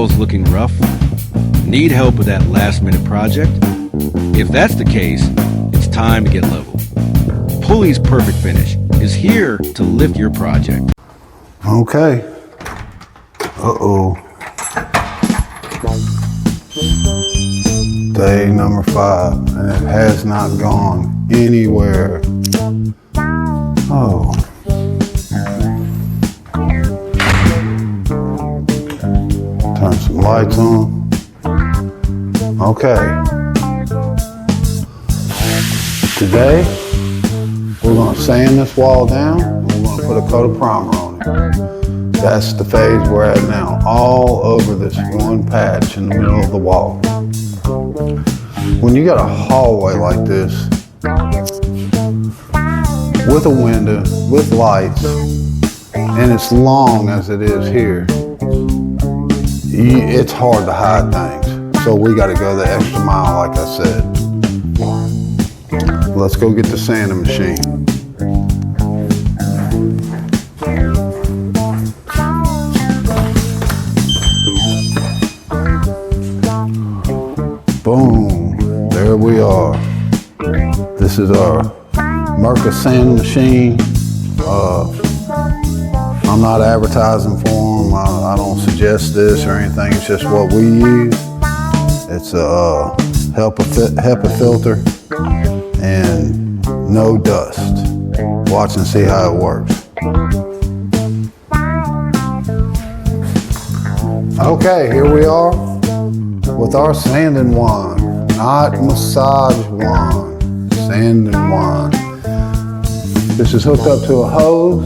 walls looking rough? Need help with that last minute project? If that's the case, it's time to get level. Pulley's Perfect Finish is here to lift your project. Okay. Uh-oh. Day number 5, and it has not gone anywhere. Oh. Turn some lights on. Okay. Today, we're going to sand this wall down, and we're going to put a coat of primer on it. That's the phase we're at now, all over this one patch in the middle of the wall. When you got a hallway like this, with a window, with lights, and it's long as it is here, it's hard to hide things. So we got to go the extra mile, like I said. Let's go get the sanding machine. Boom, there we are. This is our Merca sanding machine. I'm not advertising for them. I don't suggest this or anything. It's just what we use. It's a HEPA filter and no dust. Watch and see how it works. Okay, here we are with our sanding wand, not massage wand, sanding wand. This is hooked up to a hose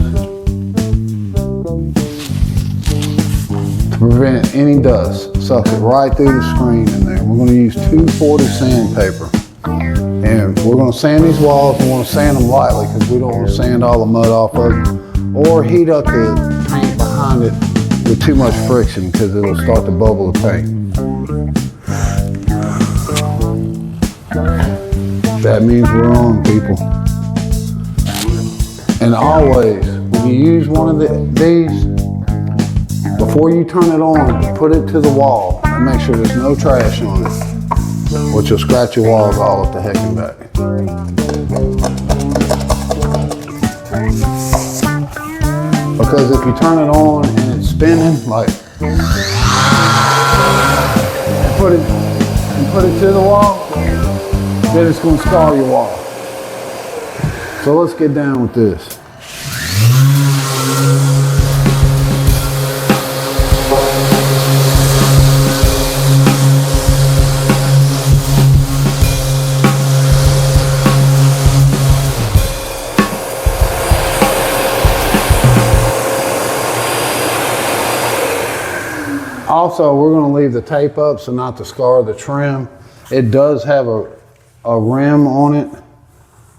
to prevent any dust. Sucks it right through the screen in there. We're going to use 240 sandpaper. And we're going to sand these walls. We want to sand them lightly because we don't want to sand all the mud off of them or heat up the paint behind it with too much friction because it'll start to bubble the paint. That means we're on, people. And always, when you use one of these, before you turn it on, put it to the wall and make sure there's no trash on it, which will scratch your walls all up the heck and back. Because if you turn it on and it's spinning, like, and put it to the wall, then it's going to scar your wall. So let's get down with this. Also, we're going to leave the tape up so not to scar the trim. It does have a rim on it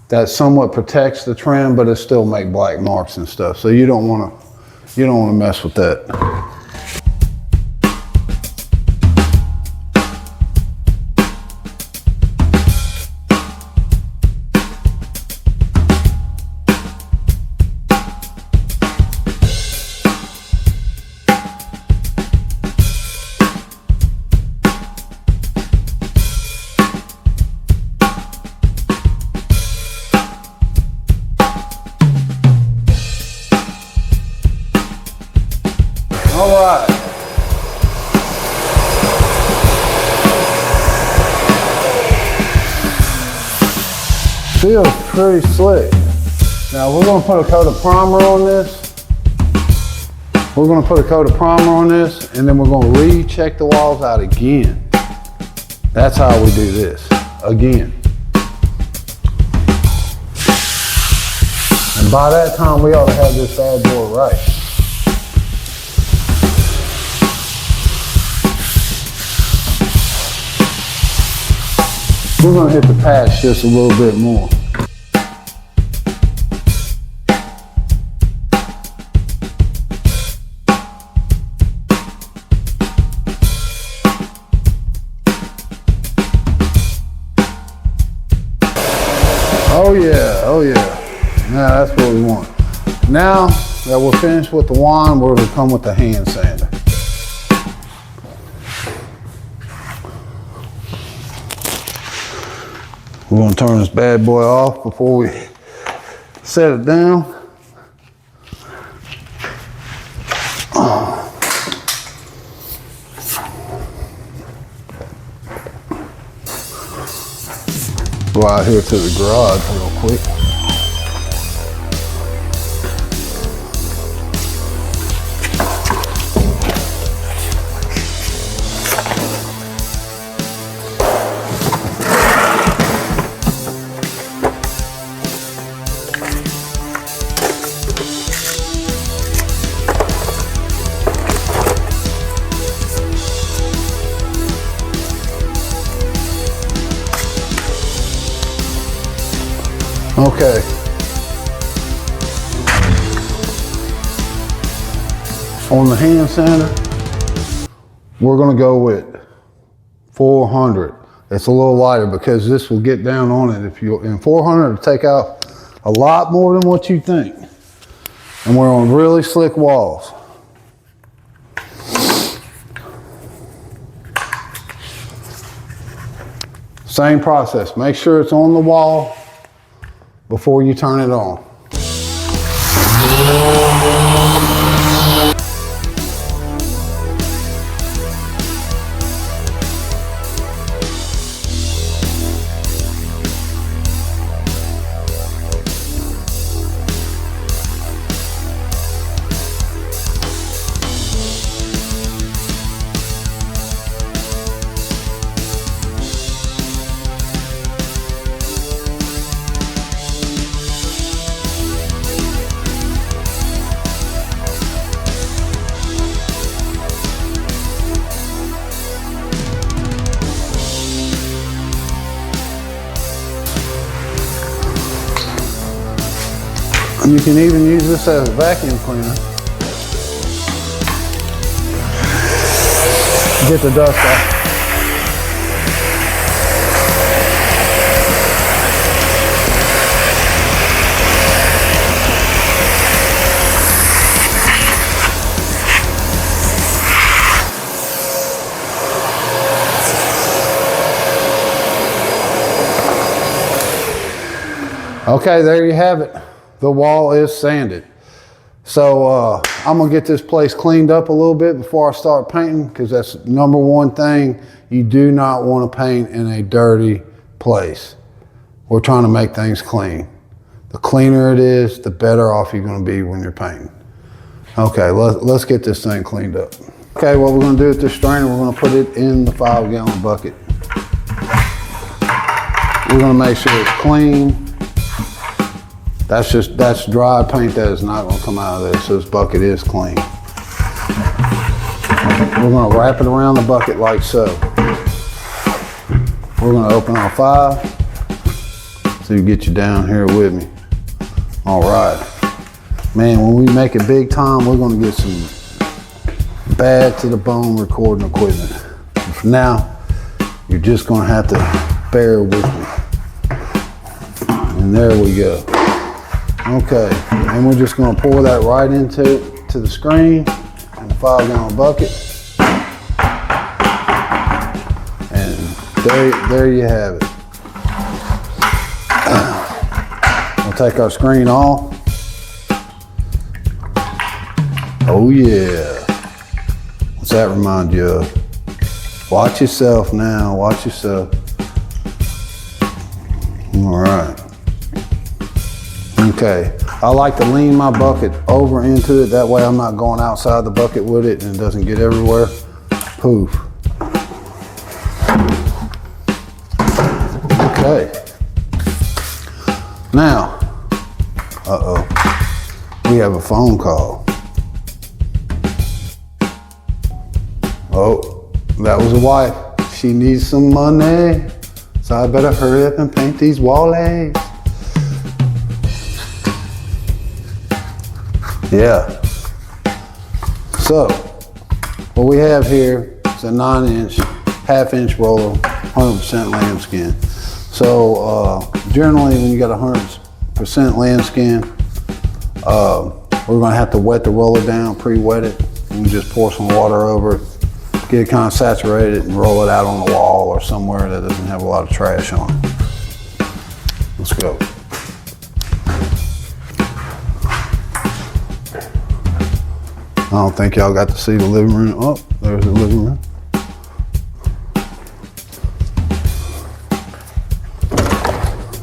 that somewhat protects the trim, but it still make black marks and stuff. So you don't want to mess with that. All right. Feels pretty slick. Now we're going to put a coat of primer on this. We're going to put a coat of primer on this, and then we're going to recheck the walls out again. That's how we do this, again. And by that time, we ought to have this bad boy right. We're going to hit the patch just a little bit more. Oh yeah, oh yeah. Now that's what we want. Now that we're finished with the wand, we're going to come with the hand sander. We're gonna turn this bad boy off before we set it down. Go out here to the garage real quick. Okay. On the hand sander, we're gonna go with 400. It's a little lighter because this will get down on it. If you, and 400 will take out a lot more than what you think. And we're on really slick walls. Same process, make sure it's on the wall before you turn it on. You can even use this as a vacuum cleaner. Get the dust off. Okay, there you have it. The wall is sanded. So I'm gonna get this place cleaned up a little bit before I start painting, because that's number one thing. You do not want to paint in a dirty place. We're trying to make things clean. The cleaner it is, the better off you're gonna be when you're painting. Okay, let's get this thing cleaned up. Okay, what we're gonna do with this strainer, we're gonna put it in the 5-gallon bucket. We're gonna make sure it's clean. That's dry paint that is not gonna come out of there, so this bucket is clean. We're gonna wrap it around the bucket like so. We're gonna open our 5, so you get you down here with me. All right. Man, when we make it big time, we're gonna get some bad to the bone recording equipment. For now, you're just gonna have to bear with me. And there we go. Okay, and we're just gonna pour that right into the screen in the 5-gallon bucket. And there you have it. We'll take our screen off. Oh yeah. What's that remind you of? Watch yourself now, watch yourself. All right. Okay, I like to lean my bucket over into it. That way I'm not going outside the bucket with it and it doesn't get everywhere. Poof. Okay. Now, we have a phone call. Oh, that was a wife. She needs some money, so I better hurry up and paint these walls. Yeah. So, what we have here is a 9-inch, half-inch roller, 100% lambskin. So, generally when you got 100% lambskin, we're gonna have to wet the roller down, pre-wet it, and just pour some water over it, get it kind of saturated and roll it out on the wall or somewhere that doesn't have a lot of trash on it. Let's go. I don't think y'all got to see the living room. Oh, there's the living room.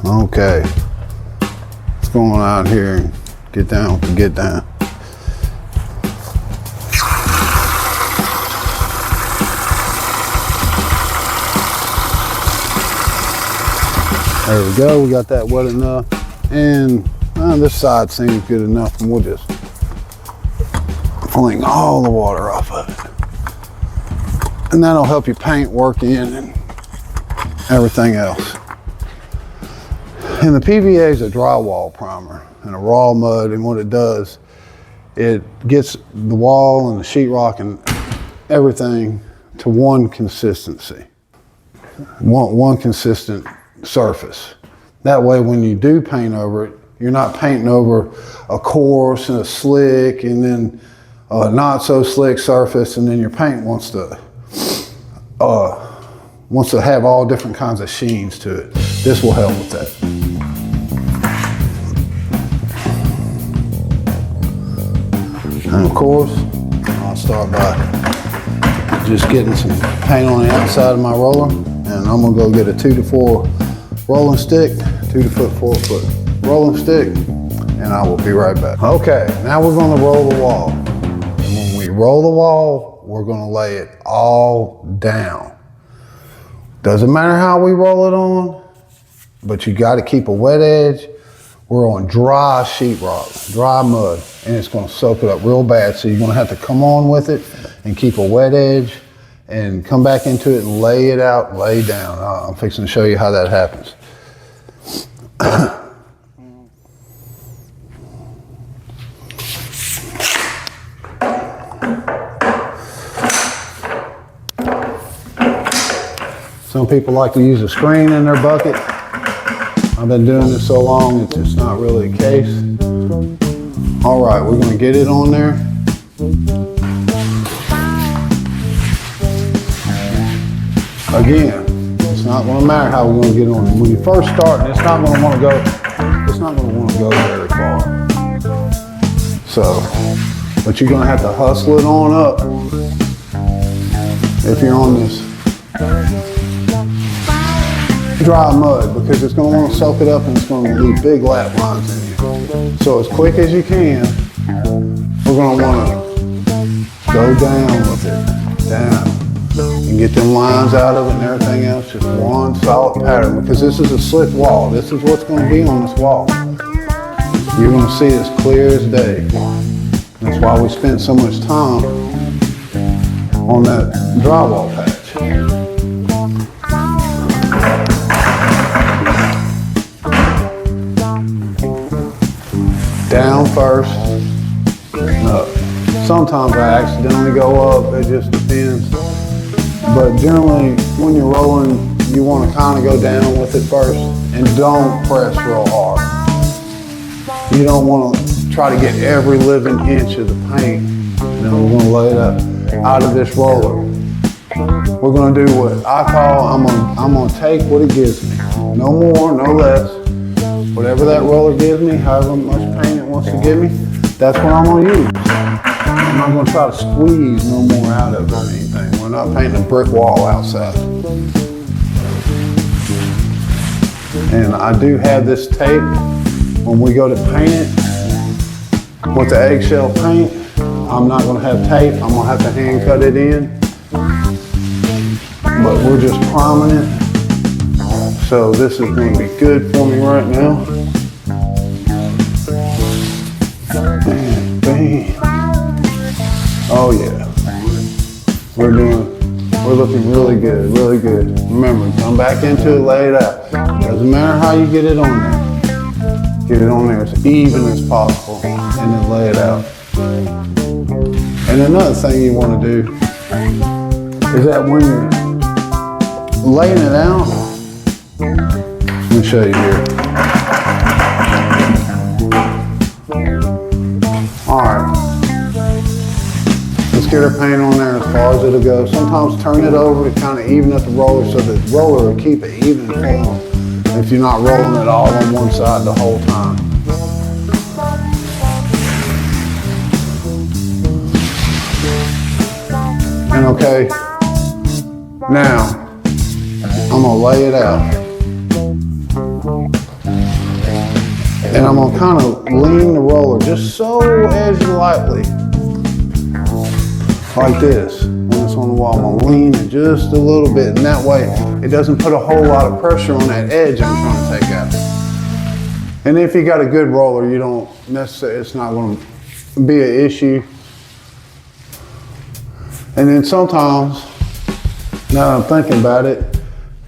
Okay. Let's go on out here and get down with the get down. There we go, we got that wet enough. And this side seems good enough, and we'll just fling all the water off of it. And that'll help your paint work in and everything else. And the PVA is a drywall primer and a raw mud, and what it does, it gets the wall and the sheetrock and everything to one consistency, one consistent surface. That way when you do paint over it, you're not painting over a coarse and a slick and then a not so slick surface, and then your paint wants to have all different kinds of sheens to it. This will help with that. And of course, I'll start by just getting some paint on the outside of my roller, and I'm gonna go get a 2 to 4 rolling stick, 2 to 4 foot rolling stick, and I will be right back. Okay, now we're gonna roll the wall. And when we roll the wall, we're gonna lay it all down. Doesn't matter how we roll it on, but you gotta keep a wet edge. We're on dry sheetrock, dry mud, and it's gonna soak it up real bad. So you're gonna have to come on with it and keep a wet edge and come back into it and lay it out, lay down. I'm fixing to show you how that happens. Some people like to use a screen in their bucket. I've been doing this so long, it's just not really the case. All right, we're gonna get it on there. Again, it's not gonna matter how we're gonna get it on. When you first start, it's not gonna wanna go very far. So, but you're gonna have to hustle it on up if you're on this dry mud, because it's going to want to soak it up and it's going to leave big lap lines in you. So as quick as you can, we're going to want to go down with it, down, and get them lines out of it and everything else, just one solid pattern, because this is a slick wall. This is what's going to be on this wall. You're going to see it as clear as day. That's why we spent so much time on that drywall patch. Down first, and up. Sometimes I accidentally go up, it just depends. But generally, when you're rolling, you want to kind of go down with it first, and don't press real hard. You don't want to try to get every living inch of the paint. Then we're going to lay it up out of this roller. We're going to do what I call, I'm going to take what it gives me. No more, no less. Whatever that roller gives me, however much paint it wants to give me, that's what I'm going to use. I'm not going to try to squeeze no more out of it or anything. We're not painting a brick wall outside. And I do have this tape. When we go to paint it with the eggshell paint, I'm not going to have tape. I'm going to have to hand cut it in. But we're just priming it. So this is going to be good for me right now. And bam. Oh yeah. We're looking really good, really good. Remember, come back into it, lay it out. Doesn't matter how you get it on there. Get it on there as even as possible and then lay it out. And another thing you want to do is that when you're laying it out, let me show you here. Alright. Let's get our paint on there as far as it'll go. Sometimes turn it over to kind of even up the roller so the roller will keep it even for if you're not rolling it all on one side the whole time. And okay, now I'm gonna lay it out. And I'm gonna kind of lean the roller just so edge lightly, like this. When it's on the wall, I'm gonna lean it just a little bit, and that way it doesn't put a whole lot of pressure on that edge I'm trying to take out. And if you got a good roller, you don't necessarily, it's not gonna be an issue. And then sometimes, now that I'm thinking about it,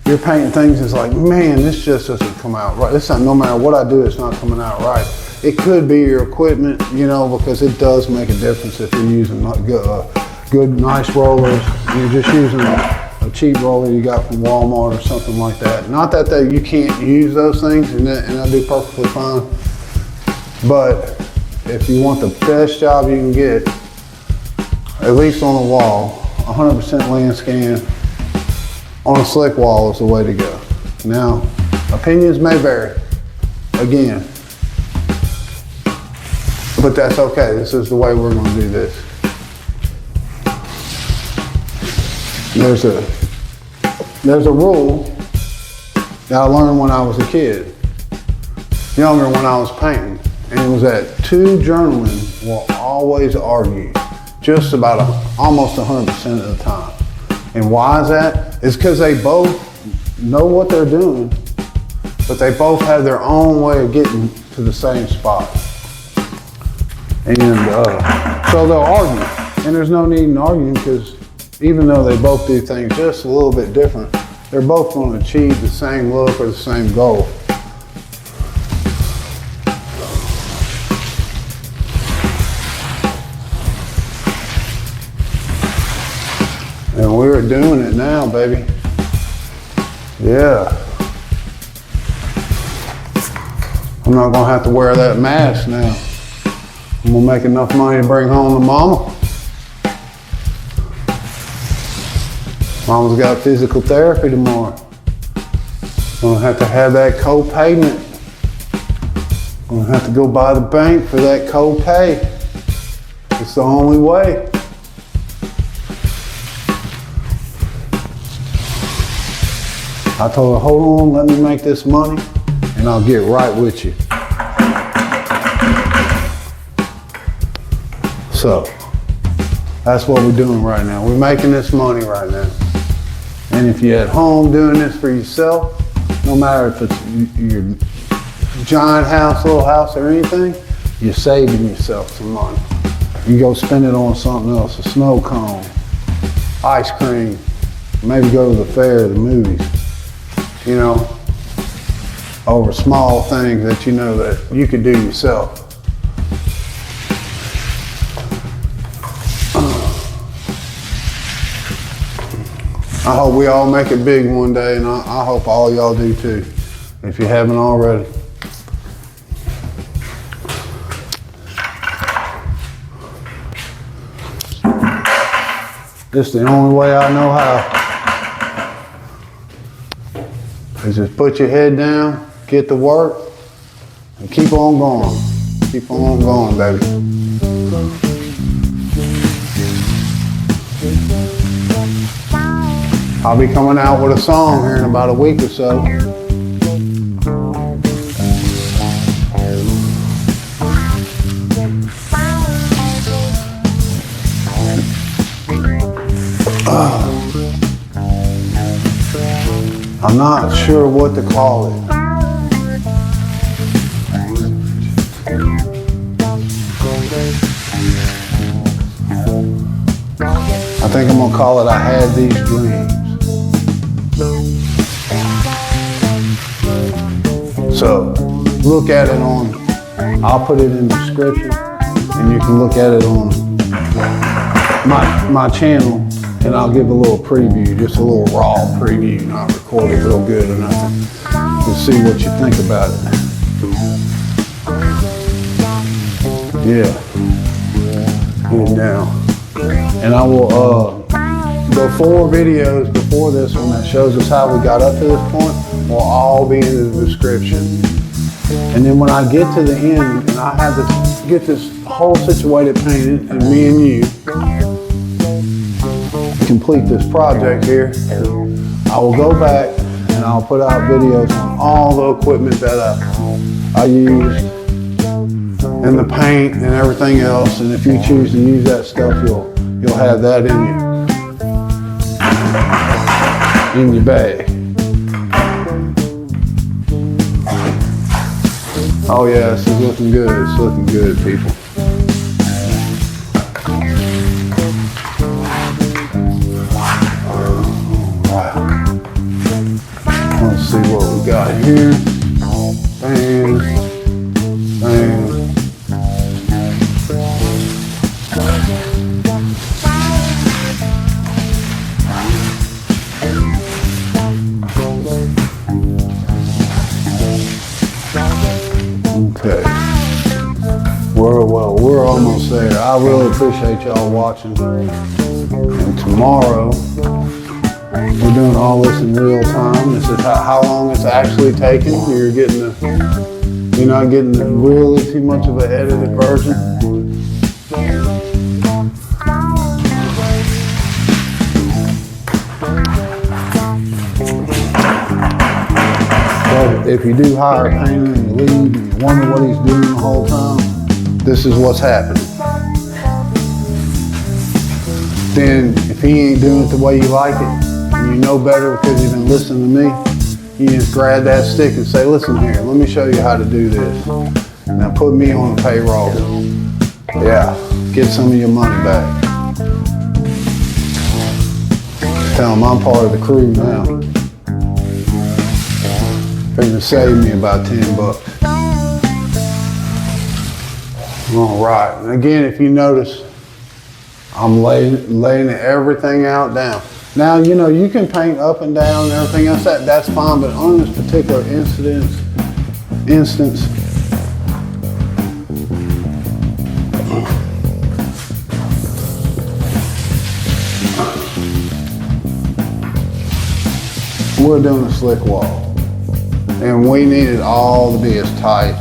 you're painting things, it's like, man, this just doesn't come out right. This not, no matter what I do, it's not coming out right. It could be your equipment, you know, because it does make a difference if you're using good, nice rollers. You're just using a cheap roller you got from Walmart or something like that. Not that you can't use those things, and I do perfectly fine. But if you want the best job you can get, at least on the wall, 100% land scan on a slick wall is the way to go. Now, opinions may vary, again, but that's okay. This is the way we're gonna do this. There's a rule that I learned when I was a kid, younger when I was painting, and it was that two journeymen will always argue just about almost 100% of the time. And why is that? It's because they both know what they're doing, but they both have their own way of getting to the same spot. And so they'll argue. And there's no need in arguing, because even though they both do things just a little bit different, they're both going to achieve the same look or the same goal. And we're doing it now, baby. Yeah. I'm not gonna have to wear that mask now. I'm gonna make enough money to bring home to mama. Mama's got physical therapy tomorrow. Gonna have to have that co-payment. Gonna have to go by the bank for that co-pay. It's the only way. I told her, hold on, let me make this money, and I'll get right with you. So, that's what we're doing right now. We're making this money right now. And if you're at home doing this for yourself, no matter if it's your giant house, little house, or anything, you're saving yourself some money. You go spend it on something else, a snow cone, ice cream, maybe go to the fair, the movies. You know, over small things that you know that you could do yourself. I hope we all make it big one day, and I hope all y'all do too, if you haven't already. This is the only way I know how. Is just put your head down, get to work, and keep on going. Keep on going, baby. I'll be coming out with a song here in about a week or so. I'm not sure what to call it. I think I'm gonna call it I Had These Dreams. So look at it on, I'll put it in the description, and you can look at it on my channel, and I'll give a little preview, just a little raw preview, not record it real good or nothing. Just see what you think about it. Yeah, get it down. And I will The 4 videos before this one that shows us how we got up to this point will all be in the description. And then when I get to the end and I have to get this whole situated painted, and me and you complete this project here, I will go back and I'll put out videos on all the equipment that I used and the paint and everything else. And if you choose to use that stuff, you'll have that in your bag. Oh yeah, this is looking good. It's looking good, people. Let's see what we got here. Bam, bam. Okay. We're almost there. I really appreciate y'all watching. And tomorrow, we're doing all this in real time. This is how long it's actually taking. You're not getting really too much of an edited version. But if you do hire a painter and you leave and you wonder what he's doing the whole time, this is what's happening. Then if he ain't doing it the way you like it, and you know better because you've been listening to me, you just grab that stick and say, listen here, let me show you how to do this. Now put me on the payroll. Yeah, get some of your money back. Tell them I'm part of the crew now. They're gonna save me about 10 bucks. All right, and again, if you notice, I'm laying everything out down. Now, you can paint up and down and everything else, that's fine, but on this particular instance, we're doing a slick wall. And we need it all to be as tight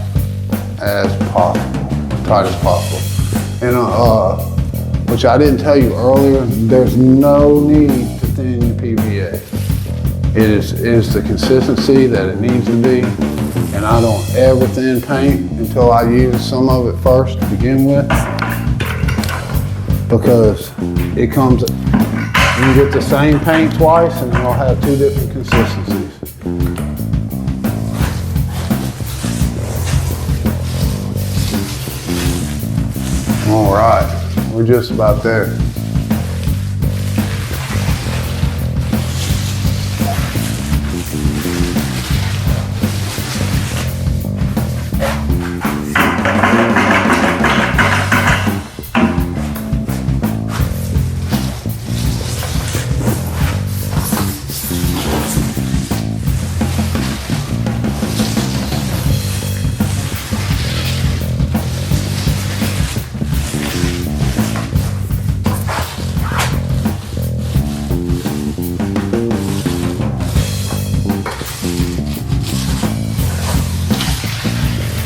as possible. And which I didn't tell you earlier, there's no need to thin your PVA. It is the consistency that it needs to be. And I don't ever thin paint until I use some of it first to begin with. Because it comes, you get the same paint twice and it'll have 2 different consistencies. All right, we're just about there.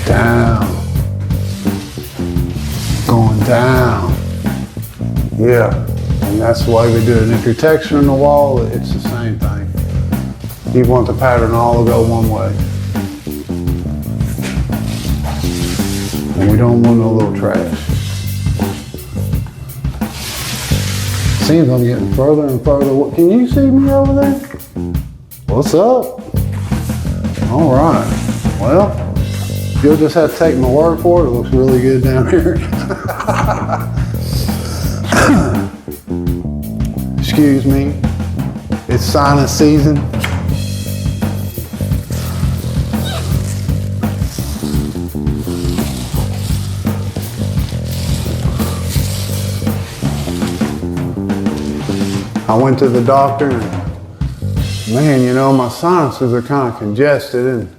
Down, going down. Yeah, and that's the way we do it. And if you're texturing the wall, it's the same thing. You want the pattern all to go one way. And we don't want no little trash. Seems I'm getting further and further. Can you see me over there? What's up? All right, well, you'll just have to take my word for it. It looks really good down here. Excuse me. It's sinus season. I went to the doctor and, man, my sinuses are kind of congested and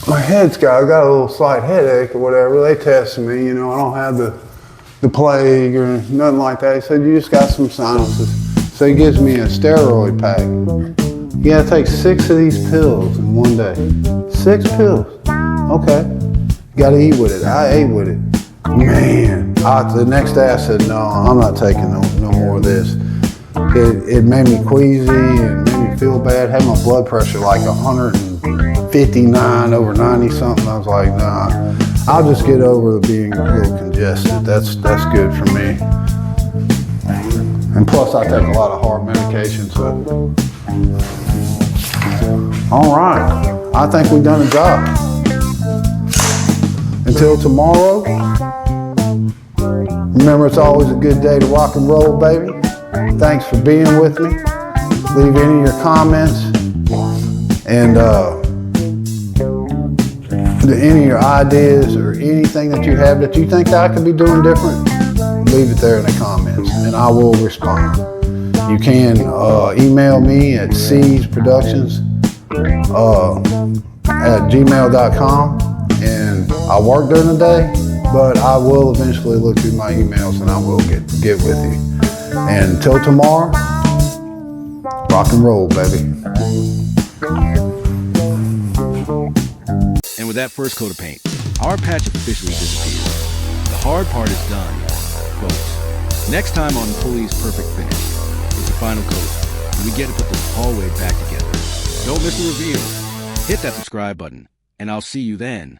my head's got a little slight headache or whatever. They tested me, you know, I don't have the plague or nothing like that. He said, you just got some sinuses. So he gives me a steroid pack. You gotta take 6 of these pills in one day. 6 pills. Okay. Gotta eat with it. I ate with it. Man, the next day I said, no, I'm not taking no more of this. It made me queasy and made me feel bad. Had my blood pressure like 159 over 90 something. I was like, nah, I'll just get over being a little congested. That's good for me. And plus I take a lot of hard medication, so. All right, I think we've done a job. Until tomorrow, remember it's always a good day to rock and roll, baby. Thanks for being with me. Leave any of your comments and any of your ideas or anything that you have that you think that I could be doing different, leave it there in the comments and I will respond. You can email me at cproductions@gmail.com, and I work during the day, but I will eventually look through my emails and I will get with you. And until tomorrow, rock and roll, baby. And with that first coat of paint, our patch officially disappeared. The hard part is done, folks. Next time on Pulley's Perfect Finish, it's the final coat, and we get to put this hallway back together. Don't miss the reveal. Hit that subscribe button, and I'll see you then.